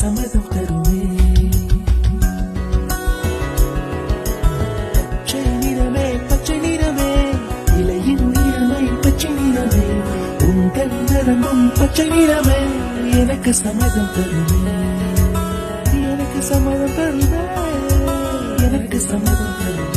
சம்மதம் தருவே. பச்சை நிறமே பச்சை நிறமே, இலையின் நிறமை பச்சை நிறமே, உங்கள் நிறமும் பச்சை நிறமே, எனக்கு சம்மதம் தருவே, எனக்கு சம்மதம் தருவே, எனக்கு சம்மதம் தருவே.